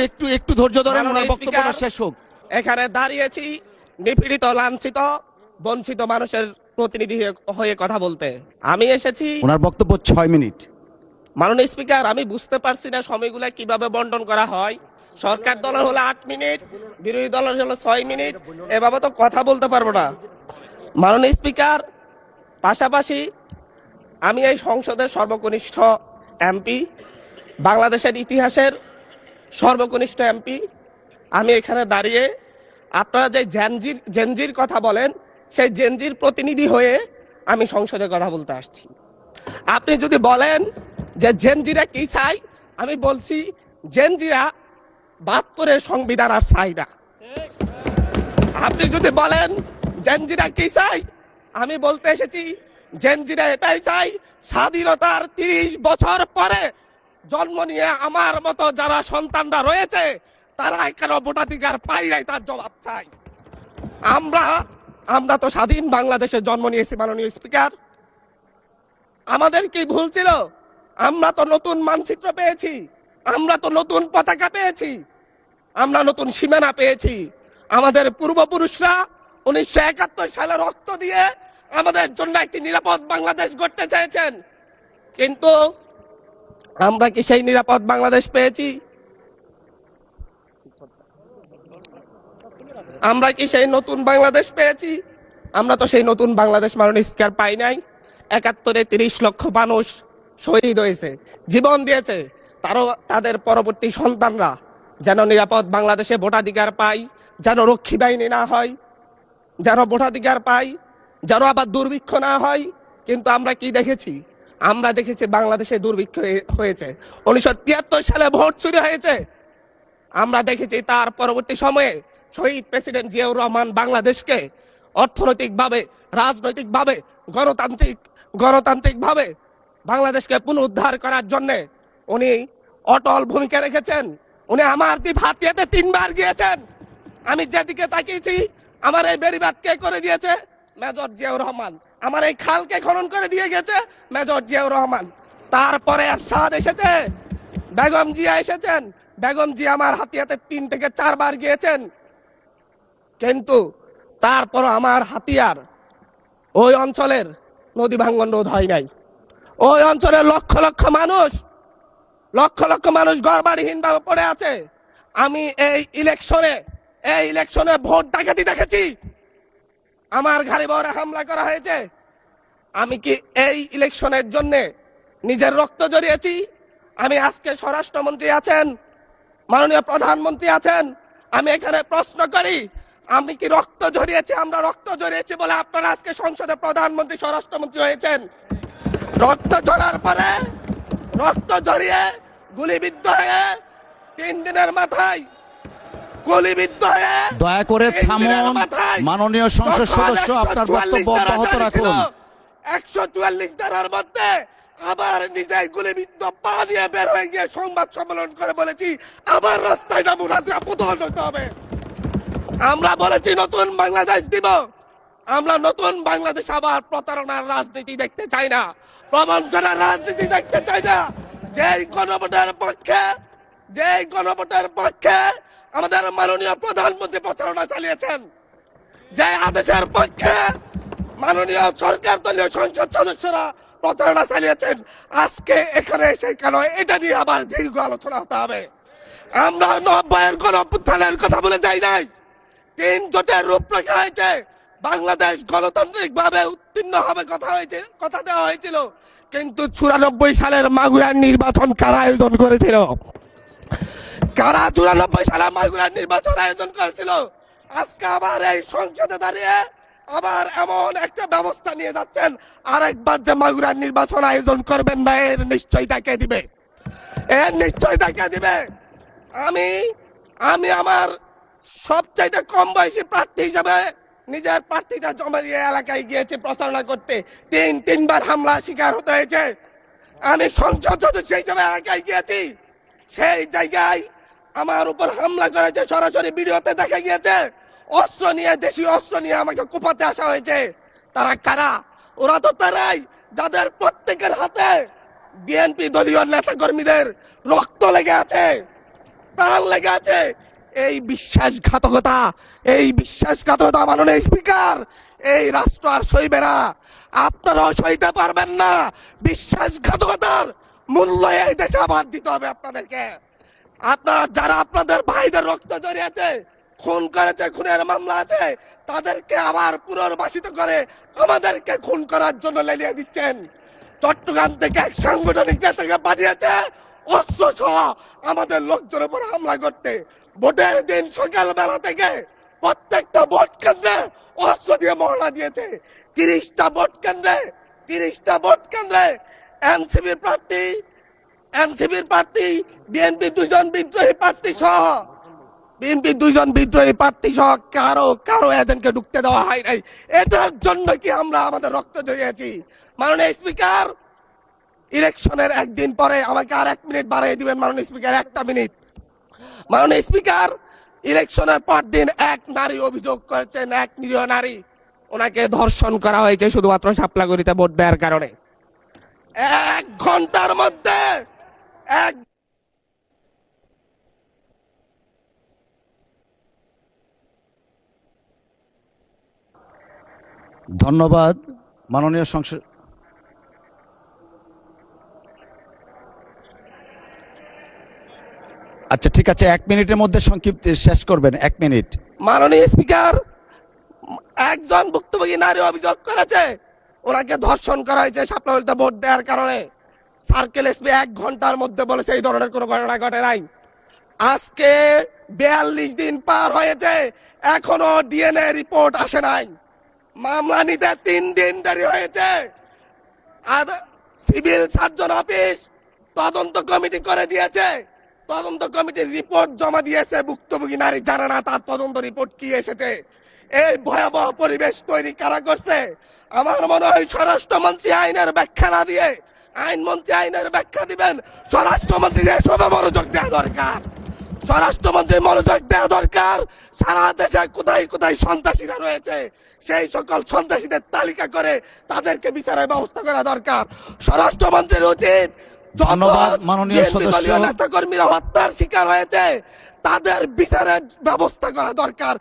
একটু একটু ধৈর্য ধরেন, মাননীয় ওনার বক্তব্যটা স্পিকার, শেষ হোক। এখানে দাঁড়িয়েছি নিপীড়িত, লাঞ্ছিত, বঞ্চিত মানুষের প্রতিনিধি হয়ে কথা বলতে। আমি এসেছি। ওনার বক্তব্য 6 মিনিট। মাননীয় স্পিকার, আমি বুঝতে পারছি না সময়গুলো কিভাবে বন্টন করা হয়। সরকার দলের হলো 8 মিনিট, বিরোধী দলের হলো 6 মিনিট, এভাবে তো কথা বলতে পারবো না। মাননীয় স্পিকার, পাশাপাশি আমি এই সংসদের সর্বকনিষ্ঠ এমপি, বাংলাদেশের ইতিহাসের সর্বকনিষ্ঠ এমপি। আমি এখানে দাঁড়িয়ে আপনারা যে জেনজির কথা বলেন, সেই জেনজির প্রতিনিধি হয়ে আমি সংসদে কথা বলতে আসছি। আপনি যদি বলেন যে জেনজিরা কি চাই, আমি বলছি জেনজিরা 72-এর সংবিধান আর চাই না। আপনি যদি বলেন জেনজিরা কি চাই, আমি বলতে এসেছি জেনজিরা এটাই চাই, স্বাধীনতার 30 বছর পরে জন্ম নিয়ে আমার মতো যারা সন্তানরা রয়েছে তারা কেন ভোটাধিকার পাই নাই, তার জবাব চাই। আমরা তো স্বাধীন বাংলাদেশে জন্ম নিয়েছি। মাননীয় স্পিকার, আমাদের কি ভুল ছিল? আমরা তো নতুন মানচিত্র পেয়েছি, আমরা তো নতুন পতাকা পেয়েছি, আমরা নতুন সীমানা পেয়েছি। আমাদের পূর্বপুরুষরা 1971 সালে রক্ত দিয়ে আমাদের জন্য একটি নিরাপদ বাংলাদেশ গড়তে চেয়েছেন, কিন্তু আমরা কি সেই নিরাপদ বাংলাদেশ পেয়েছি? আমরা কি সেই নতুন বাংলাদেশ পেয়েছি? আমরা তো সেই নতুন বাংলাদেশ মাননীয় স্পিকার পাই নাই। 71-এ 30 লক্ষ মানুষ শহীদ হয়েছে, জীবন দিয়েছে, তাদের পরবর্তী সন্তানরা যেন নিরাপদ বাংলাদেশে ভোটাধিকার পায়, যেন রক্ষী বাহিনী না হয়, যেন ভোটাধিকার পায়, যেন আবার দুর্ভিক্ষ না হয়। কিন্তু আমরা কি দেখেছি? আমরা দেখেছি বাংলাদেশে দুর্ভিক্ষ হয়েছে। 1973 সালে ভোট চুরি হয়েছে। আমরা দেখেছি তার পরবর্তী সময়ে শহীদ প্রেসিডেন্ট জিয়াউর রহমান বাংলাদেশকে অর্থনৈতিকভাবে, রাজনৈতিকভাবে, গণতান্ত্রিকভাবে বাংলাদেশকে পুনরুদ্ধার করার জন্য উনি অটল ভূমিকা রেখেছেন। উনি আমার দ্বীপ হাতিয়াতে 3 বার গিয়েছেন। আমি যেদিকে তাকিয়েছি, আমার এই বেড়িবাঁধ কে করে দিয়েছে? মেজর জিয়াউর রহমান। আমার এই খালকে খনন করে দিয়ে গেছে মেজর জিয়াউর রহমান। তারপরে এরশাদ এসেছে, বেগম জিয়া এসেছেন। বেগম জিয়া আমার হাতিয়াতে 3 থেকে 4 বার গিয়েছেন, কিন্তু তারপর আমার হাতিয়ার ওই অঞ্চলের নদী ভাঙ্গন রোধ হয় নাই। ওই অঞ্চলের লক্ষ লক্ষ মানুষ ঘরবাড়িহীন ভাবে পড়ে আছে। আমি এই ইলেকশনে ভোট ডাকাতি দেখেছি। আমার গাড়ি বহরে হামলা করা হয়েছে। আমি কি এই ইলেকশনের জন্য নিজের রক্ত জড়িয়েছি? আমি আজকে স্বরাষ্ট্রমন্ত্রী আছেন, মাননীয় প্রধানমন্ত্রী আছেন, আমি এখানে প্রশ্ন করি, আমি কি রক্ত ঝরিয়েছি? আমরা রক্ত ঝরিয়েছি বলে আপনারা আজকে সংসদে প্রধানমন্ত্রী, স্বরাষ্ট্রমন্ত্রী হয়েছেন। রক্ত ঝরার পরে, রক্ত ঝরিয়ে গুলিবিদ্ধ হয়ে 3 দিনের মাথায়, গুলিবিদ্ধ হয়ে দয়া করে থামুন। মাননীয় সংসদ সদস্য, আপনার বক্তব্য অব্যাহত রাখুন। 144 ধারার মধ্যে আবার নিজে গুলিবিদ্ধ পা নিয়ে বের হয়ে গিয়ে সংবাদ সম্মেলন করে বলেছি আবার রাস্তায় নামুন, আজকে প্রধান হতে হবে। আমরা বলেছি নতুন বাংলাদেশ দিব। আমরা নতুন বাংলাদেশ আবার প্রতারণার রাজনীতি দেখতে চাই না, প্রবঞ্চনার রাজনীতি দেখতে চাই না। যেই গণভোটের পক্ষে আমাদের মাননীয় প্রধানমন্ত্রী প্রচারণা চালিয়েছেন, যে আদেশের পক্ষে মাননীয় সরকার দলীয় সংসদ সদস্যরা প্রচারণা চালিয়েছেন, আজকে এখানে সেই কেন এটা নিয়ে আবার দীর্ঘ আলোচনা হতে হবে। আমরা 90-এর গণঅভ্যুত্থানের কথা বলে যাই নাই। 3 জোটের রূপরেখা হয়েছে, বাংলাদেশ গণতান্ত্রিক ভাবে উত্তীর্ণ হবে কথা দেওয়া হয়েছিল, কিন্তু 94 সালের মাগুরার নির্বাচন কারা আয়োজন করেছিল? কারা 94 সালে মাগুরার নির্বাচন আয়োজন করেছিল? আজকে আবার এই সংসদে দাঁড়িয়ে আবার এমন একটা ব্যবস্থা নিয়ে যাচ্ছেন, আরেকবার যে মাগুরার নির্বাচন আয়োজন করবেন না, এর নিশ্চয়তা কে দিবে? আমি আমার সবচাইতে কম বয়সী প্রার্থী হিসেবে নিজের প্রার্থীটা জমা দিয়ে এলাকায় গিয়েছি প্রচারণা করতে। 3 বার হামলা শিকার হতে হয়েছে। আমি সংসদ সদস্য হিসেবে এলাকায় গিয়েছি, সেই জায়গায় আমার উপর হামলা করেছে, সরাসরি ভিডিওতে দেখা গিয়েছে। অস্ত্র নিয়ে, দেশীয় অস্ত্র নিয়ে আমাকে কোপাতে আসা হয়েছে। তারা কারা? ওরা তো তারাই যাদের প্রত্যেকের হাতে বিএনপি দলীয় নেতা কর্মীদের রক্ত লেগে আছে। প্রাণ লেগে আছে। এই বিশ্বাসঘাতকতা মাননীয় স্পিকার, এই রাষ্ট্র আর সইবে না, আপনারাও সইতে পারবেন না। বিশ্বাসঘাতকতার মূল্য এই দেশে আবার দিতে হবে আপনাদেরকে। আপনারা যারা আপনাদের ভাইদের রক্ত জড়িয়েছে, খুন করেছে, খুনের মামলা আছে, তাদেরকে আবার পুনর্বাসিত করে আমাদেরকে খুন করার জন্য লেলিয়ে দিচ্ছেন। চট্টগ্রাম থেকে এক সাংগঠনিক নেতাকে পাঠিয়েছে অস্ত্র সহ আমাদের লোকজনের উপর হামলা করতে। ভোটের দিন সকালবেলা থেকে প্রত্যেকটা ভোট কেন্দ্রে অস্ত্র দিয়ে মহড়া দিয়েছে। 30টা ভোট কেন্দ্রে এনসিপির প্রার্থী, বিএনপি দুজন বিদ্রোহী প্রার্থী সহ কারো এজেন্টকে ঢুকতে দেওয়া হয় নাই। এটার জন্য কি আমরা আমাদের রক্ত জড়িয়েছি? মাননীয় স্পিকার, ইলেকশনের একদিন পরে আমাকে আর 1 মিনিট বাড়িয়ে দিবেন মাননীয় স্পিকার, 1টা মিনিট। মাননীয় স্পিকার, ইলেকশনের পর দিন এক নারী অভিযোগ করেছেন, এক নিরীহ নারী, ওনাকে ধর্ষণ করা হয়েছে শুধুমাত্র শাপলাগড়িতে ভোট দেওয়ার কারণে। 1 ঘন্টার মধ্যে ধন্যবাদ মাননীয় সংসদ। আচ্ছা ঠিক আছে, 1 মিনিটের মধ্যে সংক্ষিপ্ত শেষ করবেন, 1 মিনিট। মাননীয় স্পিকার, একজন ভুক্তভোগী নারী অভিযোগ করেছে ওনাকে ধর্ষণ করা হয়েছে শাপলাগড়িতে ভোট দেওয়ার কারণে। সার্কেল এসপি 1 ঘন্টার মধ্যে বলেছে এই ধরনের কোনো ঘটনা ঘটে নাই। আজকে 42 দিন পার হয়েছে, এখনো ডিএনএ রিপোর্ট আসে নাই। মামলা নিতে 3 দিন দেরি হয়েছে। সিভিল সার্জন অফিস তদন্ত কমিটি করে দিয়েছে, তদন্ত কমিটির রিপোর্ট জমা দিয়েছে। ভুক্তভোগী নারী জানে না তার তদন্ত রিপোর্ট কি এসেছে। এই ভয়াবহ পরিবেশ তৈরি কারা করছে? আমার মনে হয় স্বরাষ্ট্রমন্ত্রী আইনের ব্যাখ্যা না দিয়ে, আইনমন্ত্রী আইনের ব্যাখ্যা দিবেন, স্বরাষ্ট্রমন্ত্রী এসবে মনোযোগ দেওয়া দরকার। স্বরাষ্ট্রমন্ত্রী মনোযোগ দেওয়া দরকার। সারা দেশে কোথায় কোথায় সন্ত্রাসীরা রয়েছে সেই সকল সন্ত্রাসীদের তালিকা করে তাদেরকে বিচারের ব্যবস্থা করা দরকার। স্বরাষ্ট্রমন্ত্রীর উচিত ধন্যবাদ মাননীয় সদস্য। নেতা কর্মীরা হত্যার শিকার হয়েছে তাদের বিচারের ব্যবস্থা করা দরকার।